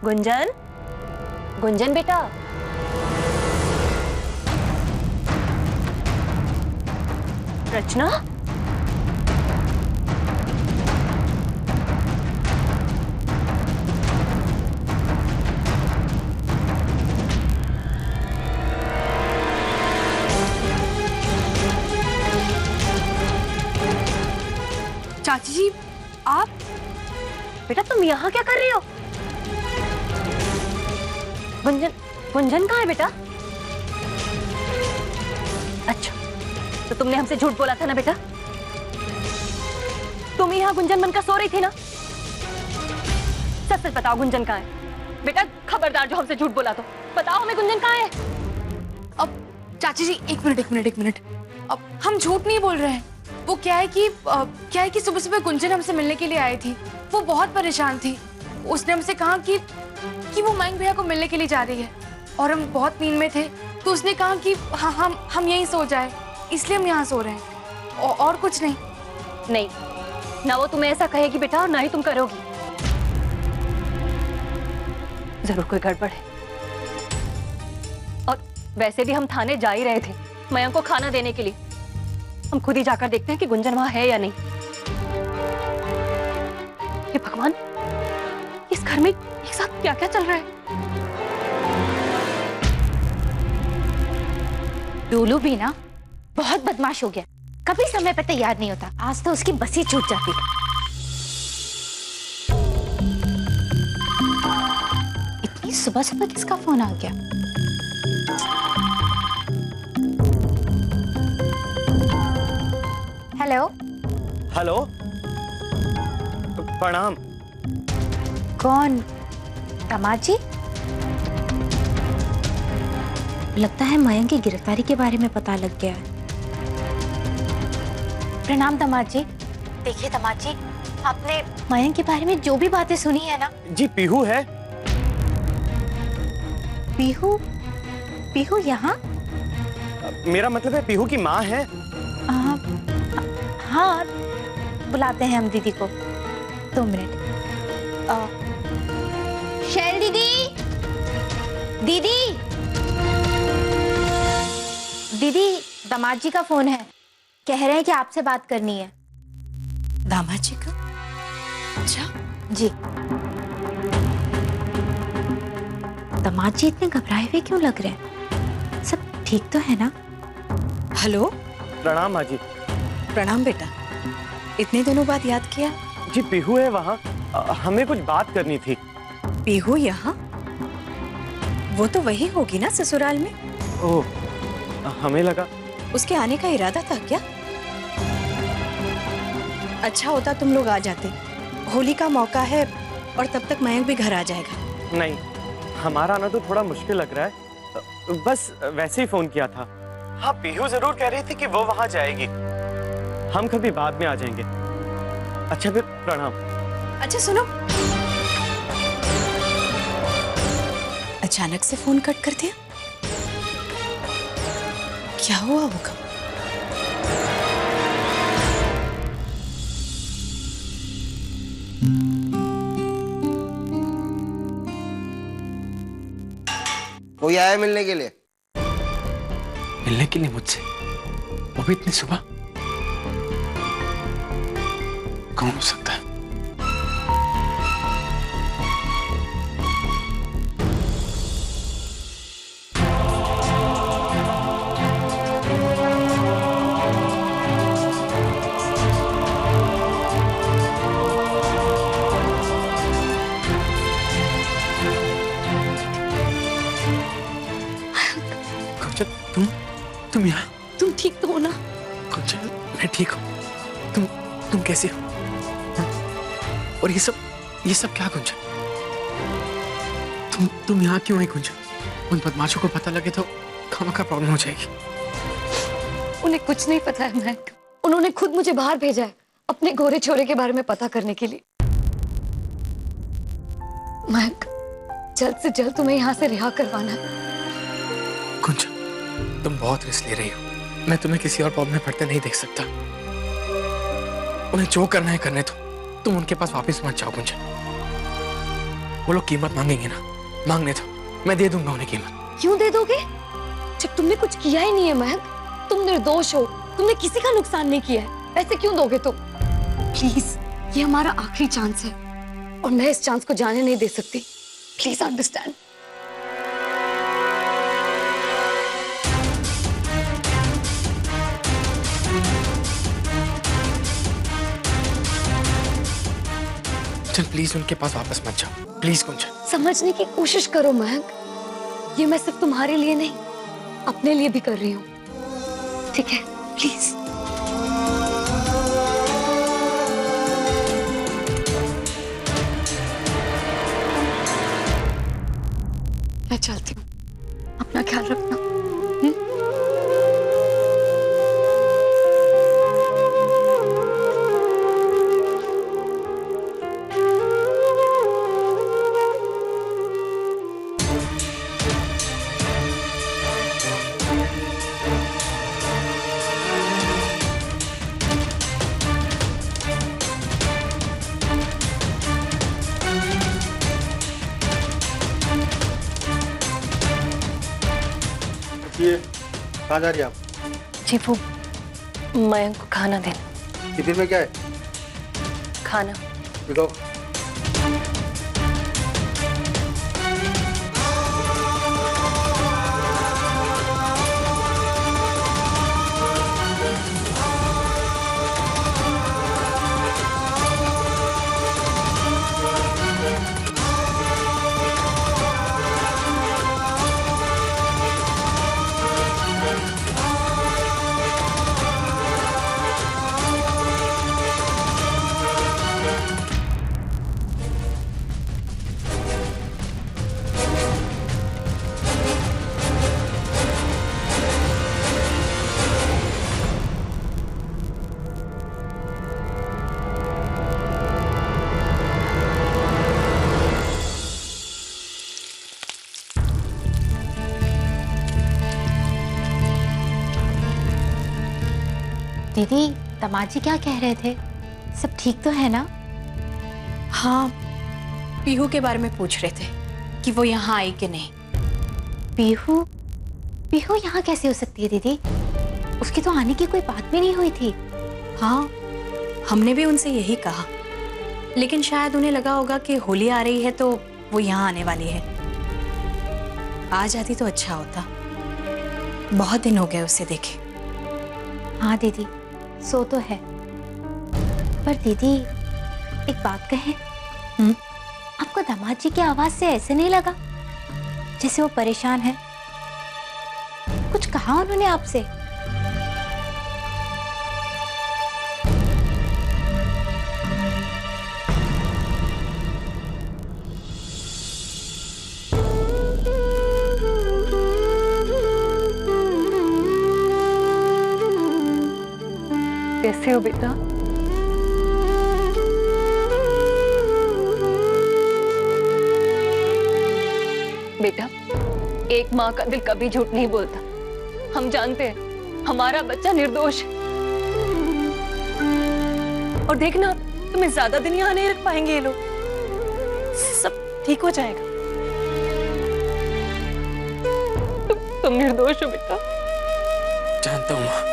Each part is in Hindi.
गुंजन, गुंजन बेटा। रचना, चाची जी आप? बेटा तुम यहाँ क्या कर रही हो? गुंजन, गुंजन कहाँ है बेटा? अच्छा, तो तुमने हमसे झूठ बोला था ना बेटा? तुम यहाँ गुंजन बनकर सो रही थी ना? सच सच बताओ गुंजन कहाँ है? बेटा खबरदार, जो हमसे झूठ बोला तो बताओ हमें गुंजन कहाँ है? अब चाची जी एक मिनट। अब हम झूठ नहीं बोल रहे हैं। वो क्या है कि सुबह सुबह गुंजन हमसे मिलने के लिए आई थी। वो बहुत परेशान थी। उसने हमसे कहा कि वो मयंक भैया को मिलने के लिए जा रही है और हम बहुत नींद में थे, तो उसने कहा कि हाँ हम यहीं सो जाए, इसलिए हम यहाँ सो रहे हैं और कुछ नहीं। नहीं ना, वो तुम्हें ऐसा कहेगी बेटा और ना ही तुम करोगी। जरूर कोई गड़बड़ है। और वैसे भी हम थाने जा ही रहे थे मयंक को खाना देने के लिए। हम खुद ही जाकर देखते हैं कि गुंजन वहां है या नहीं। हे भगवान, इस घर में एक साथ क्या क्या चल रहा है? डोलू भी ना बहुत बदमाश हो गया, कभी समय पर तैयार नहीं होता। आज तो उसकी बस ही छूट जाती है। इतनी सुबह सुबह किसका फोन आ गया? हेलो। हेलो, प्रणाम। कौन? दामाद जी? लगता है मयंक की गिरफ्तारी के बारे में पता लग गया है। प्रणाम दामाद जी। देखिए दामाद जी, आपने मयंक के बारे में जो भी बातें सुनी है ना। जी पीहू है। पीहू? पीहू यहाँ? मेरा मतलब है पीहू की माँ है। हाँ, बुलाते हैं हम दीदी को। 2 मिनट। शैल दीदी, दीदी, दीदी, दामाद जी का फोन है। कह रहे हैं कि आपसे बात करनी है। दामाद जी का? अच्छा जी। दामाद जी इतने घबराए हुए क्यों लग रहे हैं? सब ठीक तो है ना? हेलो। प्रणाम माँ जी। प्रणाम बेटा, इतने दिनों बाद याद किया। जी पीहू है वहाँ, हमें कुछ बात करनी थी। पीहू यहाँ? वो तो वही होगी ना ससुराल में। ओह, हमें लगा उसके आने का इरादा था क्या? अच्छा होता तुम लोग आ जाते, होली का मौका है और तब तक मयंक भी घर आ जाएगा। नहीं, हमारा आना तो थोड़ा मुश्किल लग रहा है, बस वैसे ही फोन किया था। हाँ, पीहू जरूर कह रही थी कि वो वहां जाएगी, हम कभी बाद में आ जाएंगे। अच्छा फिर प्रणाम। अच्छा सुनो, अचानक से फोन कट कर दिया, क्या हुआ होगा? कोई आया मिलने के लिए? मिलने के लिए मुझसे? वो भी इतनी सुबह? कौन हो सकता है? तुम यहाँ? तुम ठीक तो हो ना? कुंजन, मैं ठीक हूँ। तुम कैसे हो? और ये सब क्या कुंजन? तुम यहाँ क्यों है कुंजन? उन बदमाशों को पता लगे तो खामखा प्रॉब्लम हो जाएगी। उन्हें कुछ नहीं पता है महक। उन्होंने खुद मुझे बाहर भेजा है अपने गोरे छोरे के बारे में पता करने के लिए। महक, जल्द से जल्द तुम्हें यहाँ से रिहा करवाना है। कुंजन, तुम बहुत रिस्क ले रही हो। मैं तुम्हें किसी और प्रॉब्लम में पड़ते नहीं देख सकता। उन्हें जो करना है करने दो। तुम उनके पास वापस मत जाओ कुंजन। वो लोग कीमत मांगेंगे ना, मांगने दो, मैं दे दूंगा उन्हें कीमत। क्यों दे दोगे जब तुमने कुछ किया ही नहीं है महक? तुम निर्दोष हो, तुमने किसी का नुकसान नहीं किया है, ऐसे क्यों दोगे तुम? प्लीज, ये हमारा आखिरी चांस है और मैं इस चांस को जाने नहीं दे सकती। Please understand. चल प्लीज उनके पास वापस मत जाओ, प्लीज गुंजन। समझने की कोशिश करो महक, ये मैं सिर्फ तुम्हारे लिए नहीं, अपने लिए भी कर रही हूँ, ठीक है? प्लीज। मैं चलती हूँ, अपना ख्याल रखना। ये कहाँ जा रही है आप? जी वो मयंक को खाना देना। टिफिन में क्या है? खाना। लो। दीदी, दामाजी क्या कह रहे थे? सब ठीक तो है ना? हाँ, पीहू के बारे में पूछ रहे थे कि वो यहाँ आई कि नहीं। पीहू? पीहू यहाँ कैसे हो सकती है दीदी? उसकी तो आने की कोई बात भी नहीं हुई थी। हाँ, हमने भी उनसे यही कहा, लेकिन शायद उन्हें लगा होगा कि होली आ रही है तो वो यहाँ आने वाली है। आ जाती तो अच्छा होता, बहुत दिन हो गए उसे देखे। हाँ दीदी, सो तो है। पर दीदी एक बात कहें? आपको दामाद जी की आवाज से ऐसे नहीं लगा जैसे वो परेशान है? कुछ कहा उन्होंने आपसे? कैसे हो बेटा? बेटा, एक माँ का दिल कभी झूठ नहीं बोलता। हम जानते हैं हमारा बच्चा निर्दोष है। और देखना, तुम्हें ज्यादा दिन यहाँ नहीं रख पाएंगे ये लोग। सब ठीक हो जाएगा। तुम निर्दोष हो बेटा। जानता हूँ माँ।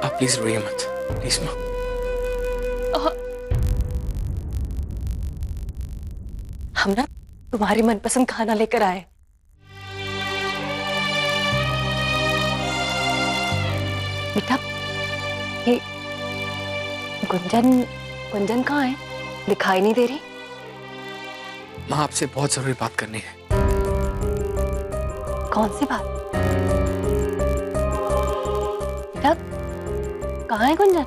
आप प्लीज रोइए मत, प्लीज माँ। हम ना तुम्हारी मनपसंद खाना लेकर आए। बेटा, ये गुंजन कहाँ है? दिखाई नहीं दे रही। माँ, आपसे बहुत जरूरी बात करनी है। कौन सी बात? बेटा, कहाँ है गुंजन?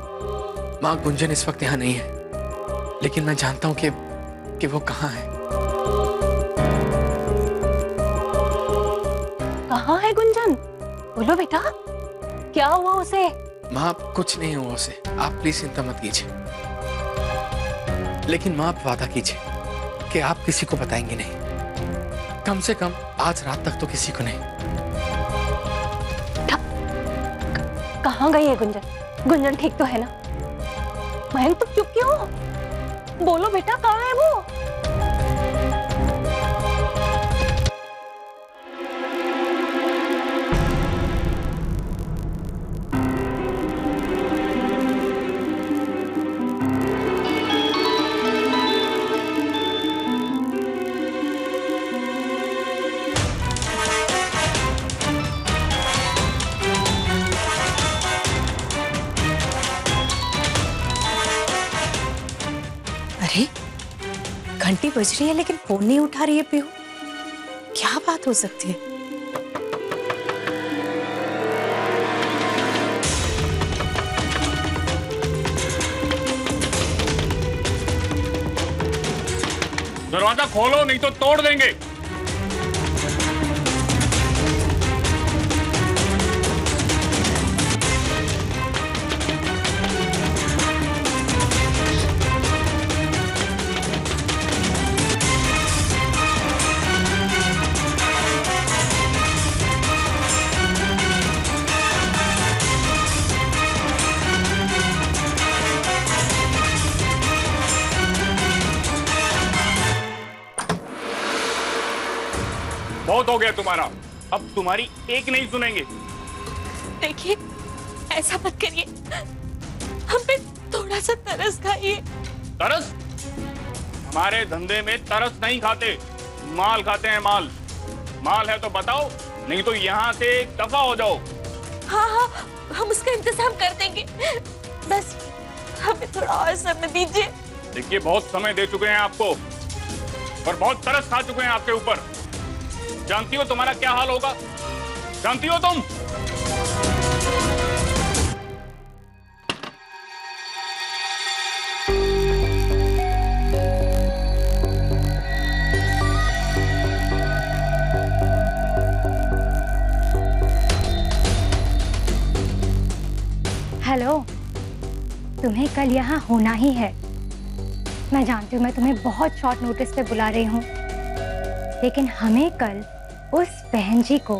माँ, गुंजन इस वक्त यहाँ नहीं है, लेकिन मैं जानता हूँ कि वो कहाँ है। कहाँ है गुंजन? बोलो बेटा, क्या हुआ उसे? माँ, कुछ नहीं हुआ उसे, आप प्लीज चिंता मत कीजिए। लेकिन माँ, आप वादा कीजिए कि आप किसी को बताएंगे नहीं, कम से कम आज रात तक तो किसी को नहीं। कहाँ गई है गुंजन? गुंजन ठीक तो है ना? मयंक, तुम चुप क्यों हो? बोलो बेटा, कहाँ है वो? अरे घंटी बज रही है लेकिन फोन नहीं उठा रही है पीहू। क्या बात हो सकती है? दरवाजा खोलो नहीं तो तोड़ देंगे। बहुत हो गया तुम्हारा, अब तुम्हारी एक नहीं सुनेंगे। देखिए, ऐसा मत करिए, हम पे थोड़ा सा तरस खाइए। तरस? हमारे धंधे में तरस नहीं खाते, माल खाते हैं। माल माल है तो बताओ, नहीं तो यहाँ से दफा हो जाओ। हाँ हाँ, हम उसका इंतजाम कर देंगे, बस हमें थोड़ा और समय दीजिए। देखिए, बहुत समय दे चुके हैं आपको और बहुत तरस खा चुके हैं आपके ऊपर। जानती हो तुम्हारा क्या हाल होगा? जानती हो तुम? हेलो, तुम्हें कल यहाँ होना ही है। मैं जानती हूँ मैं तुम्हें बहुत शॉर्ट नोटिस पे बुला रही हूँ, लेकिन हमें कल उस बहन जी को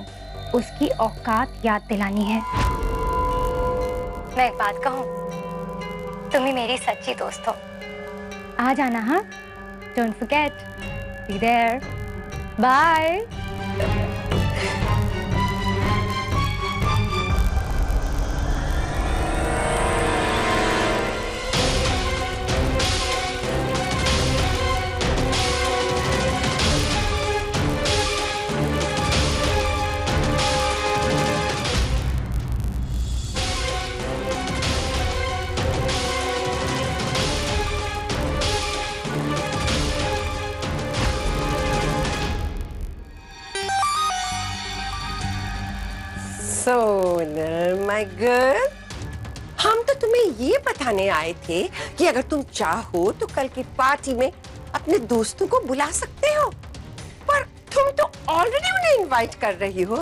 उसकी औकात याद दिलानी है। मैं एक बात कहूँ, तुम ही मेरी सच्ची दोस्त हो। आ जाना, हाँ? Don't forget, be there. Bye. Sonal my girl, हम तो तुम्हें ये बताने आए थे कि अगर तुम चाहो तो कल की पार्टी में अपने दोस्तों को बुला सकते हो, पर तुम तो ऑलरेडी उन्हें इनवाइट कर रही हो।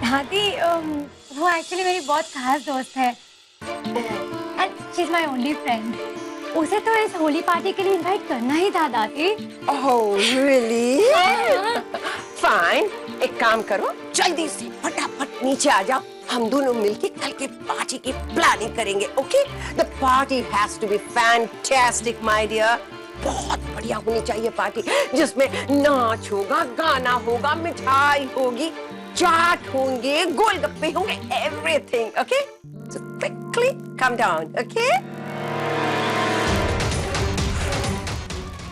दादी, वो एक्चुअली मेरी बहुत खास दोस्त है and she is my only friend. उसे तो इस होली पार्टी के लिए इनवाइट करना ही था दादी। Oh really? फाइन, एक काम करो, जल्दी से फटाफट नीचे आ जाओ, हम दोनों मिलके कल के पार्टी की प्लानिंग करेंगे। Okay? The party has to be fantastic my dear. बहुत बढ़िया होनी चाहिए पार्टी, जिसमें नाच होगा, गाना होगा, मिठाई होगी, चाट होंगे, गोलगप्पे होंगे, everything. Okay? So quickly come down. Okay?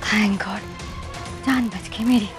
Thank God, जान बच गई मेरी।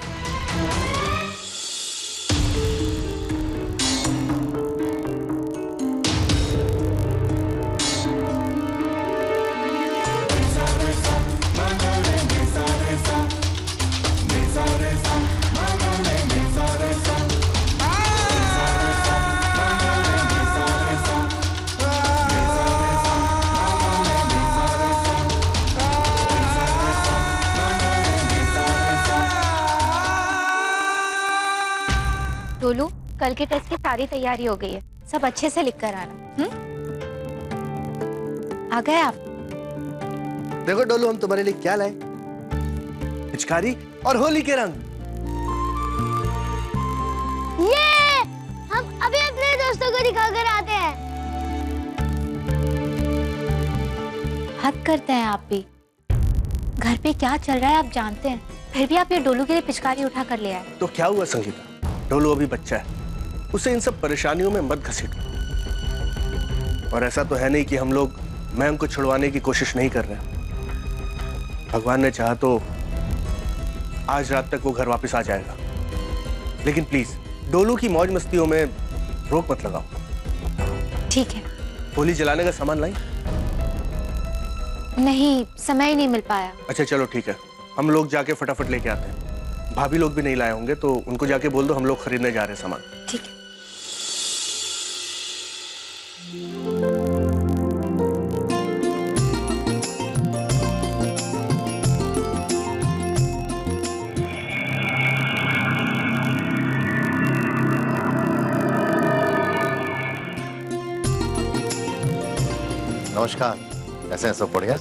टोलू, कल के टेस्ट की सारी तैयारी हो गई है, सब अच्छे से लिख कर आना। आ गए आप? देखो डोलू, हम तुम्हारे लिए क्या लाए, पिचकारी और होली के रंग। ये हम अभी अपने दोस्तों को दिखा कर आते हैं। हद करते हैं आप भी। घर पे क्या चल रहा है आप जानते हैं, फिर भी आप ये डोलू के लिए पिचकारी उठा कर ले आए। तो क्या हुआ संगीता, डोलू अभी बच्चा है, उसे इन सब परेशानियों में मत घसीटो। और ऐसा तो है नहीं कि हम लोग मैम को छुड़वाने की कोशिश नहीं कर रहे। भगवान ने चाहा तो आज रात तक वो घर वापस आ जाएगा। लेकिन प्लीज डोलू की मौज मस्तियों में रोक मत लगाओ। ठीक है। होली जलाने का सामान लाई? नहीं, समय ही नहीं मिल पाया। अच्छा चलो ठीक है, हम लोग जाके फटाफट लेके आते हैं। भाभी लोग भी नहीं लाए होंगे तो उनको जाके बोल दो हम लोग खरीदने जा रहे हैं सामान। ठीक है। नमस्कार, कैसे हैं सब? बढ़िया।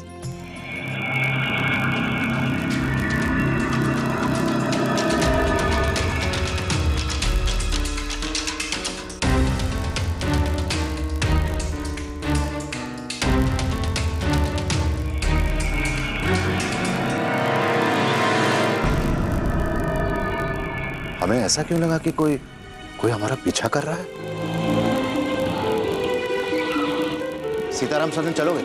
हमें ऐसा क्यों लगा कि कोई हमारा पीछा कर रहा है? सीताराम सदन चलोगे?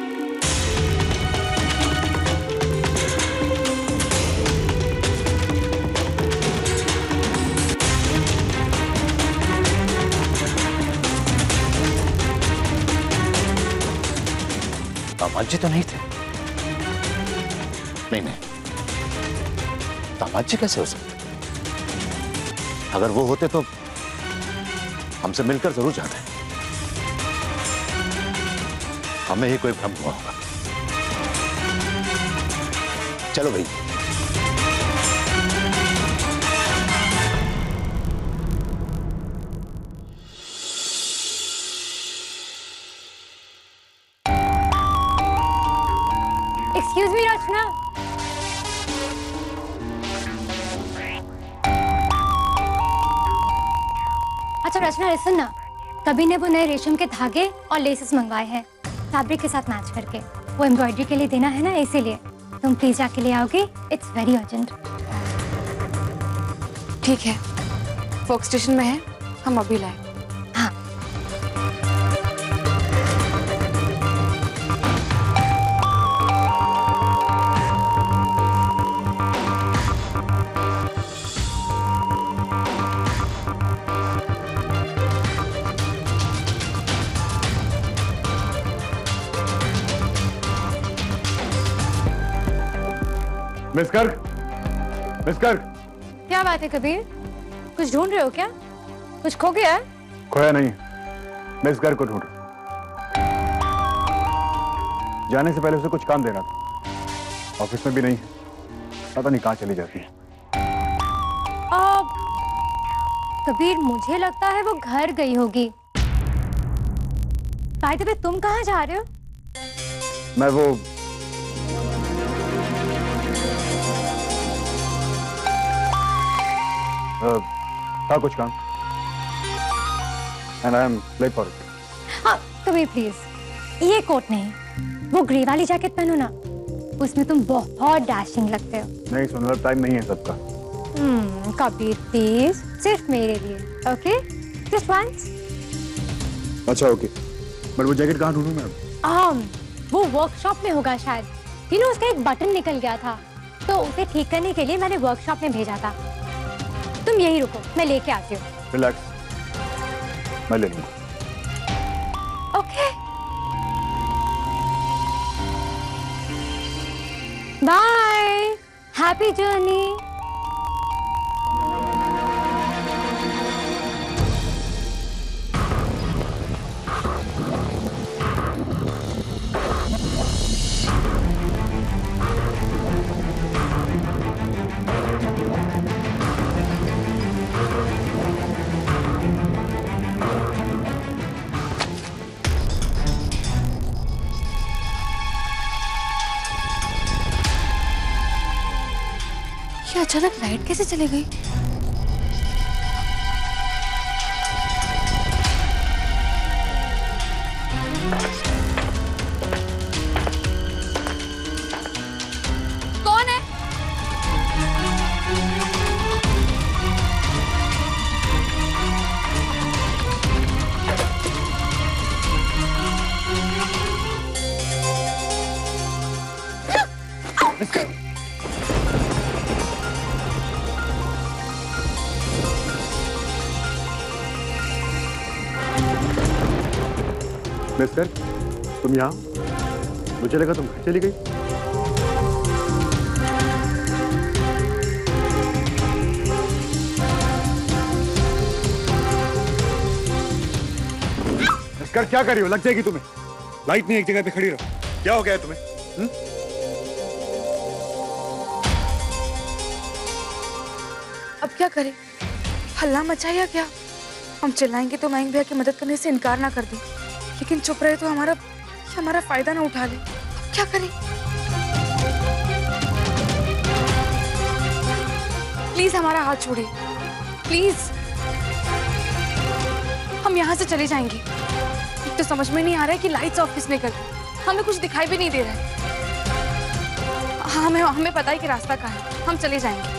दामाद जी तो नहीं थे। नहीं, दामाद जी कैसे हो सकते? अगर वो होते तो हमसे मिलकर जरूर जाते। हमें ही कोई भ्रम हुआ होगा। चलो भाई। एक्सक्यूज मी रचना। अच्छा रचना लिसन ना, कभी ने वो नए रेशम के धागे और लेसेस मंगवाए हैं फैब्रिक के साथ मैच करके। वो एम्ब्रॉयडरी के लिए देना है ना, इसीलिए तुम प्लीज जाके ले आओगे। It's very urgent. ठीक है, फोक स्टेशन में है, हम अभी लाए। हाँ। Miss Garg, miss Garg. क्या बात है कबीर, कुछ ढूंढ रहे हो क्या? कुछ खो गया है? खोया नहीं, मिस गर्ग को ढूंढ। जाने से पहले उसे कुछ काम देना था, ऑफिस में भी नहीं है, पता नहीं कहाँ चली जाती है। कबीर मुझे लगता है वो घर गई होगी। बाय द वे तुम कहाँ जा रहे हो? मैं वो था कुछ काम, and I am late for it. हाँ कबीर प्लीज, ये कोट नहीं, वो ग्रे वाली जैकेट पहनो ना, उसमें तुम बहुत डैशिंग लगते हो। नहीं सुन, टाइम नहीं है सबका। कबीर प्लीज, सिर्फ मेरे लिए, ओके? Just once. अच्छा ओके, बट वो जैकेट कहाँ ढूंढूं मैं? वो वर्कशॉप में होगा शायद। उसका एक बटन निकल गया था, तो उसे ठीक करने के लिए मैंने वर्कशॉप में भेजा था। तुम यही रुको, मैं लेके आती हूँ। रिलैक्स, मैं ले लूंगा। Okay bye, happy journey. ये अचानक लाइट कैसे चली गई? मिस्टर, तुम यहाँ? मुझे लगा तुम घर चली गई। मिस्टर, क्या कर रही हो? लग जाएगी तुम्हें। लाइट नहीं, एक जगह पे खड़ी रहो। क्या हो गया है तुम्हें? अब क्या करें? हल्ला मचा या क्या? हम चिल्लाएंगे तो मयंक भैया की मदद करने से इनकार ना कर दे, लेकिन चुप रहे तो हमारा फायदा ना उठा ले। अब क्या करें? प्लीज हमारा हाथ छोड़े, प्लीज। हम यहाँ से चले जाएंगे। एक तो समझ में नहीं आ रहा है कि लाइट्स ऑफ किसने कर दी। हमें कुछ दिखाई भी नहीं दे रहा है। हमें पता है कि रास्ता कहाँ है। हम चले जाएंगे।